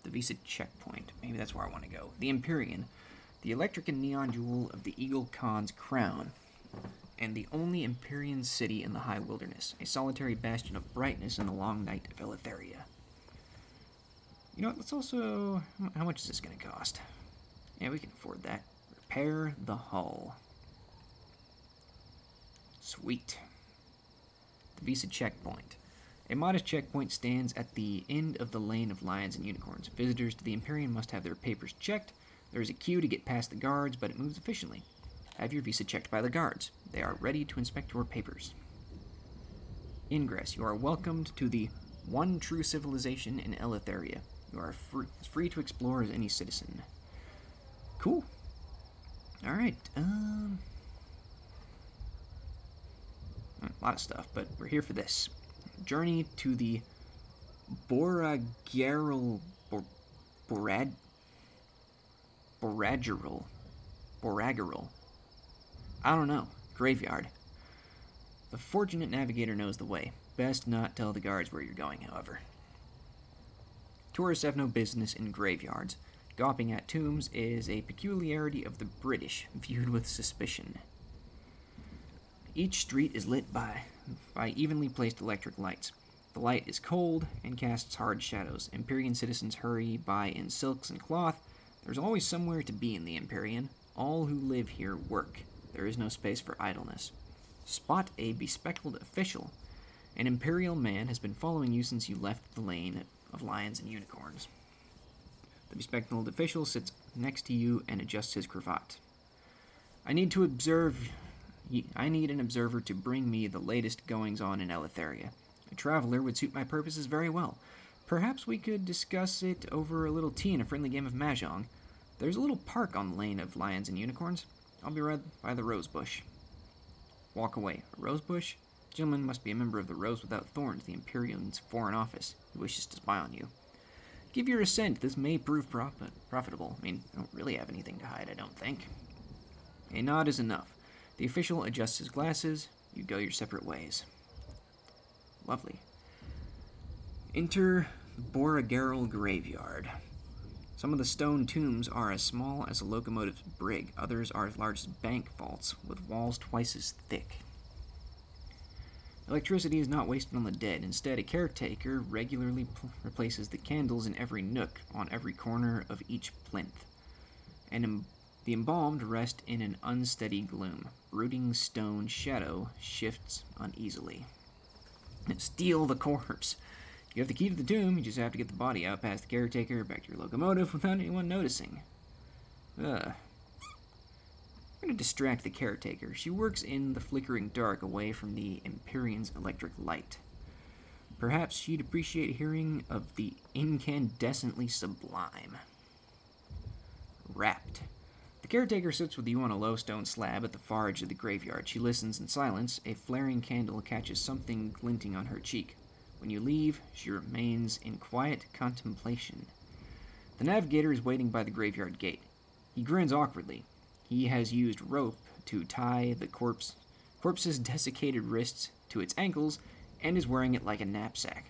The visa checkpoint. Maybe that's where I want to go. The Empyrean. The electric and neon jewel of the Eagle Khan's crown, and the only Empyrean city in the high wilderness, a solitary bastion of brightness in the long night of Eleutheria. You know what, let's also... How much is this going to cost? Yeah, we can afford that. Repair the hull. Sweet. The Visa checkpoint. A modest checkpoint stands at the end of the lane of lions and unicorns. Visitors to the Empyrean must have their papers checked. There is a queue to get past the guards, but it moves efficiently. Have your visa checked by the guards. They are ready to inspect your papers. Ingress. You are welcomed to the one true civilization in Eleutheria. You are free to explore as any citizen. Cool. Alright, a lot of stuff, but we're here for this. Journey to the Borageral I don't know. Graveyard. The fortunate navigator knows the way. Best not tell the guards where you're going, however. Tourists have no business in graveyards. Gawping at tombs is a peculiarity of the British, viewed with suspicion. Each street is lit by evenly placed electric lights. The light is cold and casts hard shadows. Empyrean citizens hurry by in silks and cloth. There's always somewhere to be in the Empyrean. All who live here work. There is no space for idleness. Spot a bespectacled official. An imperial man has been following you since you left the lane of lions and unicorns. The bespectacled official sits next to you and adjusts his cravat. I need an observer to bring me the latest goings-on in Eleutheria. A traveler would suit my purposes very well. Perhaps we could discuss it over a little tea and a friendly game of mahjong. There's a little park on the lane of lions and unicorns. I'll be right by the rose bush. Walk away. A rose bush? The gentleman must be a member of the Rose Without Thorns, the Empyrean's foreign office. He wishes to spy on you. Give your assent. This may prove profitable. I mean, I don't really have anything to hide, I don't think. A nod is enough. The official adjusts his glasses. You go your separate ways. Lovely. Enter the Borageral Graveyard. Some of the stone tombs are as small as a locomotive's brig. Others are as large as bank vaults, with walls twice as thick. Electricity is not wasted on the dead. Instead, a caretaker regularly replaces the candles in every nook, on every corner of each plinth. And the embalmed rest in an unsteady gloom. Brooding stone shadow shifts uneasily. Steal the corpse. You have the key to the tomb, you just have to get the body out past the caretaker, back to your locomotive without anyone noticing. I'm going to distract the caretaker. She works in the flickering dark away from the Empyrean's electric light. Perhaps she'd appreciate hearing of the incandescently sublime. Wrapped. The caretaker sits with you on a low stone slab at the far edge of the graveyard. She listens in silence. A flaring candle catches something glinting on her cheek. When you leave, she remains in quiet contemplation. The navigator is waiting by the graveyard gate. He grins awkwardly. He has used rope to tie the corpse's desiccated wrists to its ankles and is wearing it like a knapsack.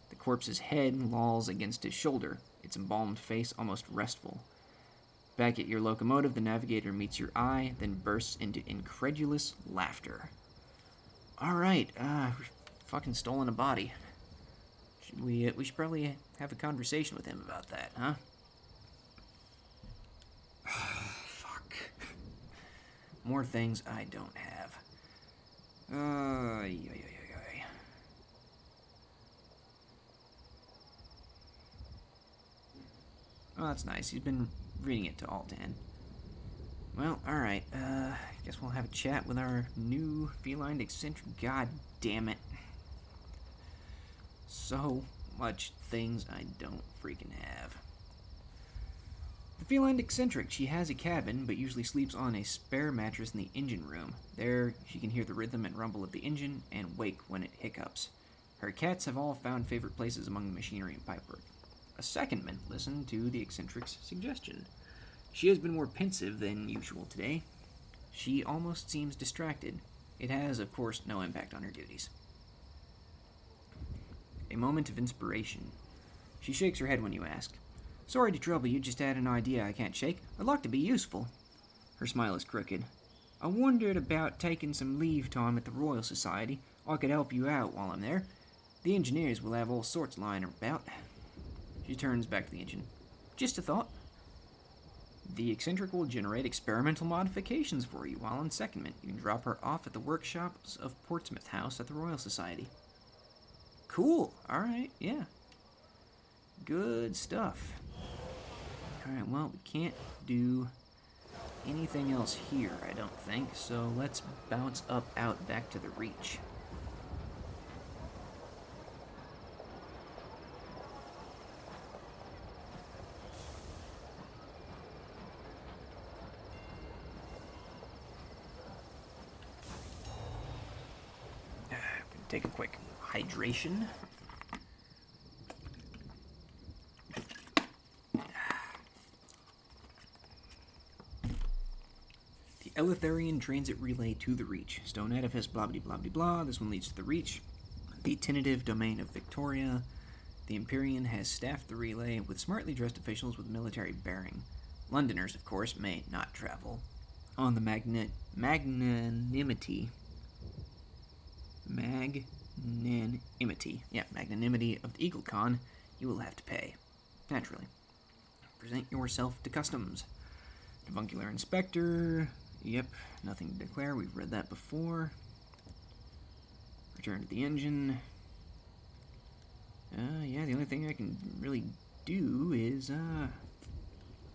The corpse's head lolls against his shoulder, its embalmed face almost restful. Back at your locomotive, the navigator meets your eye, then bursts into incredulous laughter. Alright, we've fucking stolen a body. We should probably have a conversation with him about that, huh? Fuck. More things I don't have. Oh, that's nice. He's been reading it to Altan. Well, alright. Guess we'll have a chat with our new feline eccentric. God damn it. So much things I don't freaking have. The feline eccentric. She has a cabin, but usually sleeps on a spare mattress in the engine room. There, she can hear the rhythm and rumble of the engine and wake when it hiccups. Her cats have all found favorite places among the machinery and pipework. A secondment listened to the eccentric's suggestion. She has been more pensive than usual today. She almost seems distracted. It has, of course, no impact on her duties. A moment of inspiration. She shakes her head when you ask. Sorry to trouble you, just had an idea I can't shake. I'd like to be useful. Her smile is crooked. I wondered about taking some leave time at the Royal Society. I could help you out while I'm there. The engineers will have all sorts lying about. She turns back to the engine. Just a thought. The eccentric will generate experimental modifications for you while on secondment. You can drop her off at the workshops of Portsmouth House at the Royal Society. Cool. Alright, yeah. Good stuff. Alright, well, we can't do anything else here, I don't think, so let's bounce up out back to the Reach. Take a quick hydration. The Eleutherian transit relay to the Reach. Stone edifice, blah blah blah blah blah. This one leads to the Reach. The tentative domain of Victoria. The Empyrean has staffed the relay with smartly dressed officials with military bearing. Londoners, of course, may not travel. On the magnanimity of the Eagle Con, you will have to pay. Naturally. Present yourself to customs. Avuncular inspector. Yep, nothing to declare. We've read that before. Return to the engine. Yeah, the only thing I can really do is,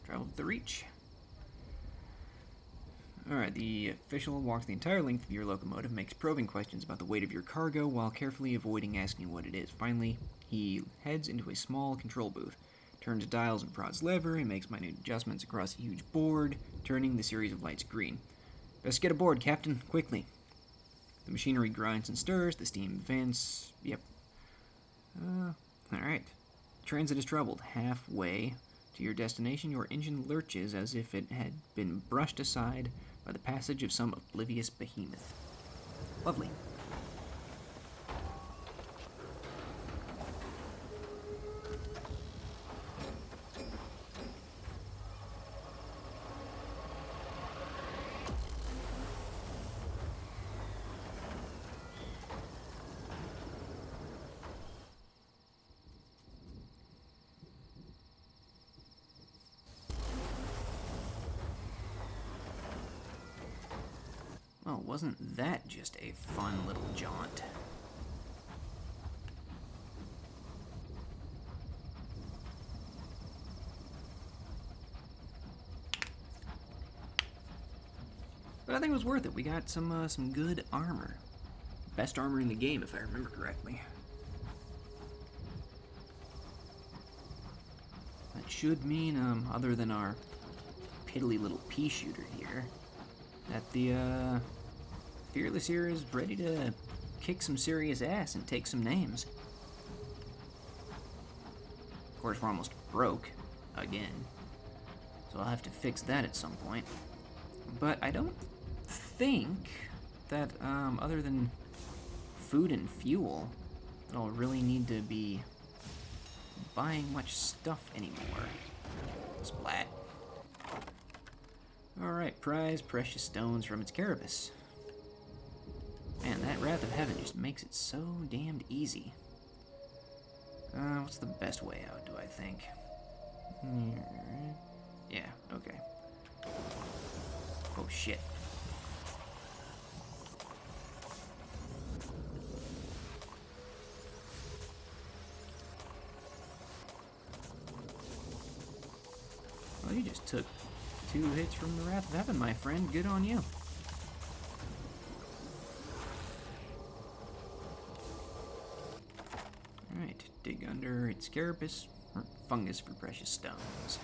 travel to the Reach. Alright, the official walks the entire length of your locomotive, makes probing questions about the weight of your cargo while carefully avoiding asking what it is. Finally, he heads into a small control booth, turns dials and prods lever, and makes minute adjustments across a huge board, turning the series of lights green. Best get aboard, Captain, quickly. The machinery grinds and stirs, the steam vents. Yep. Alright. Transit is troubled. Halfway to your destination, your engine lurches as if it had been brushed aside by the passage of some oblivious behemoth. Lovely. Well, wasn't that just a fun little jaunt? But I think it was worth it. We got some good armor. Best armor in the game, if I remember correctly. That should mean, other than our piddly little pea shooter here, that the, Fearless here is ready to kick some serious ass and take some names. Of course, we're almost broke, again, so I'll have to fix that at some point. But I don't think that, other than food and fuel, that I'll really need to be buying much stuff anymore. Splat. Alright, prize precious stones from its carapace. Man, that Wrath of Heaven just makes it so damned easy. What's the best way out, do I think? Yeah, okay. Oh, shit. Well, you just took 2 hits from the Wrath of Heaven, my friend. Good on you. Alright, dig under its carapace, or fungus for precious stones.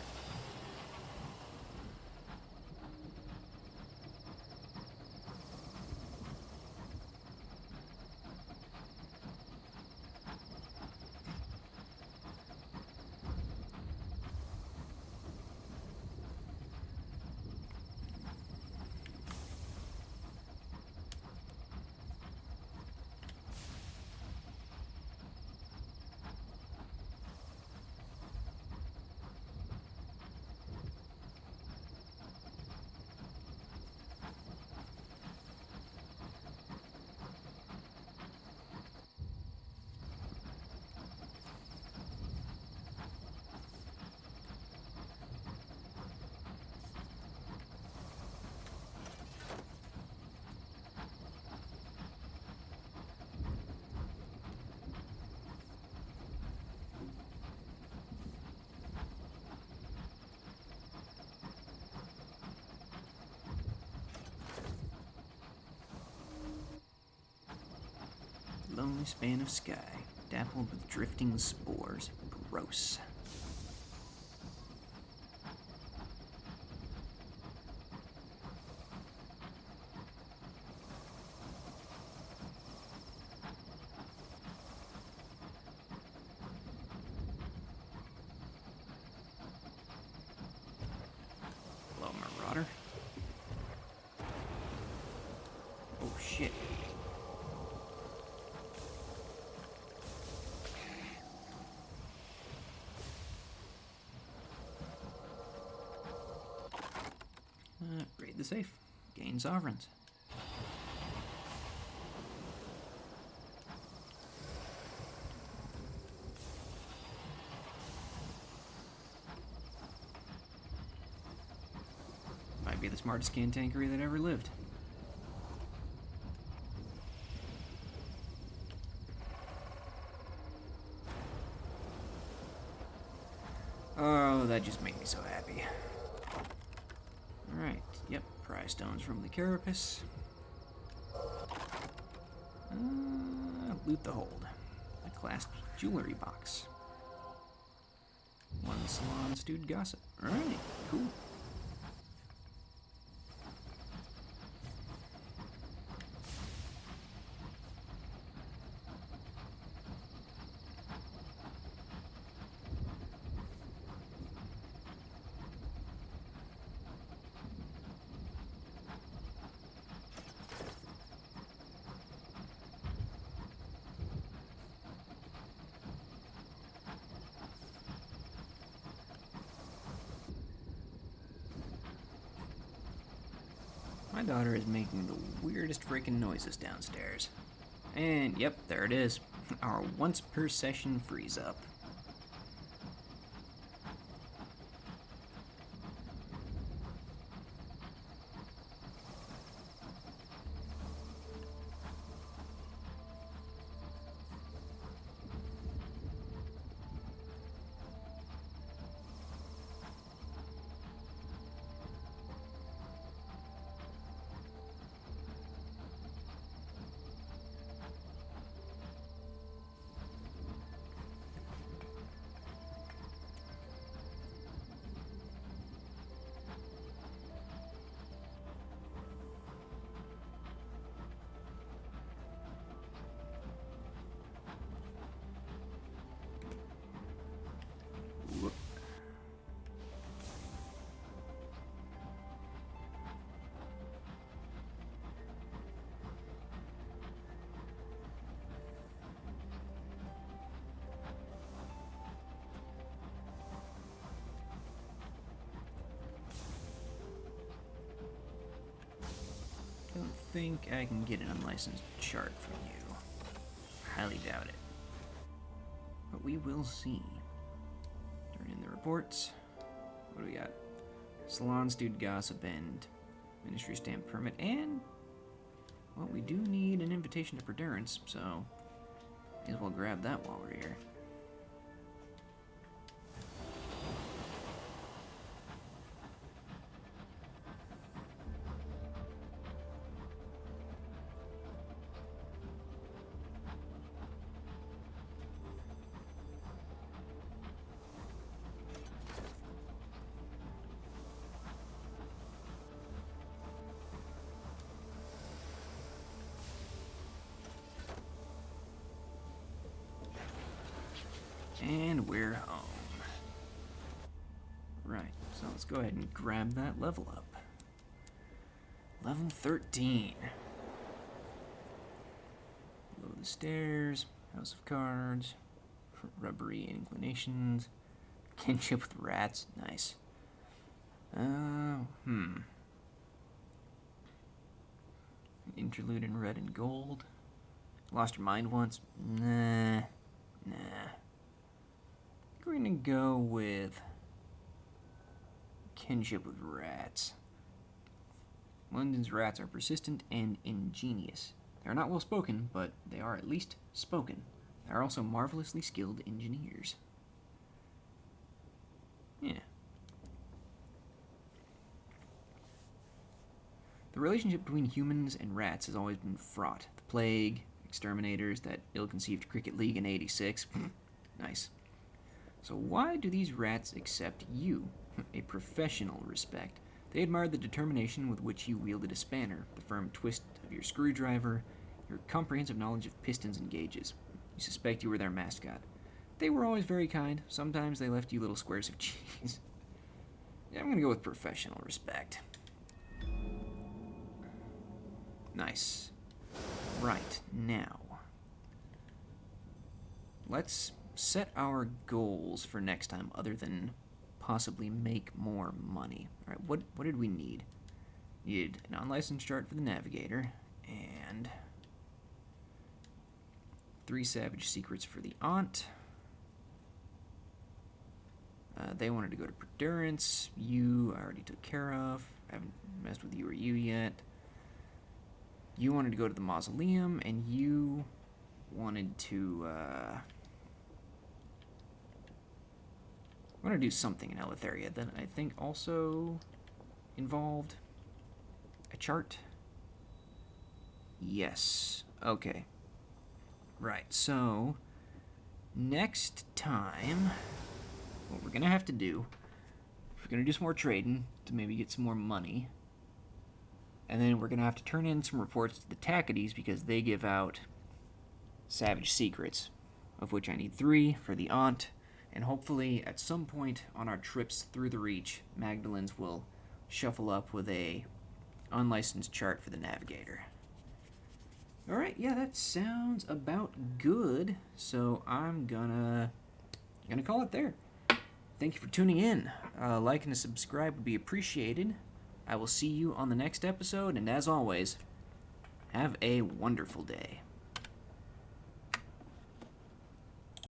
tiny span of sky, dappled with drifting spores. Gross. Hello, Marauder. Oh, shit. Raid the safe. Gain sovereigns. Might be the smartest cantankery that ever lived. Oh, that just made me so happy. Alright, yep, prize stones from the carapace. Loot the hold. A clasped jewelry box. One salon stewed gossip. Alright, cool. My daughter is making the weirdest freaking noises downstairs. And yep, there it is. Our once per session freeze up. Don't think I can get an unlicensed chart from you. Highly doubt it. But we will see. Turn in the reports. What do we got? Salon stewed gossip and ministry stamp permit, and well, we do need an invitation to Perdurance, so may as well grab that while we're here. And we're home. Right, so let's go ahead and grab that level up. Level 13. Below the stairs, House of Cards, rubbery inclinations, kinship with rats, nice. An interlude in red and gold. Lost your mind once? Nah. We're gonna go with kinship with rats. London's rats are persistent and ingenious. They are not well spoken, but they are at least spoken. They are also marvelously skilled engineers. Yeah. The relationship between humans and rats has always been fraught. The plague, exterminators that ill-conceived cricket league in '86. Nice. So why do these rats accept you? A professional respect. They admired the determination with which you wielded a spanner, the firm twist of your screwdriver, your comprehensive knowledge of pistons and gauges. You suspect you were their mascot. They were always very kind. Sometimes they left you little squares of cheese. Yeah, I'm gonna go with professional respect. Nice. Right, now, let's set our goals for next time other than possibly make more money. All right, what did we need? Needed an unlicensed chart for the navigator and 3 savage secrets for the aunt. They wanted to go to Perdurance. You I already took care of. I haven't messed with you or you yet. You wanted to go to the mausoleum, and you wanted to do something in Eleutheria. Then I think also involved a chart. Yes. Okay. Right. So next time, what we're gonna have to do, we're gonna do some more trading to maybe get some more money. And then we're going to have to turn in some reports to the Tacites because they give out savage secrets, of which I need 3 for the aunt. And hopefully, at some point on our trips through the Reach, Magdalene's will shuffle up with a unlicensed chart for the navigator. Alright, yeah, that sounds about good. So I'm gonna call it there. Thank you for tuning in. Like and subscribe would be appreciated. I will see you on the next episode, and as always, have a wonderful day.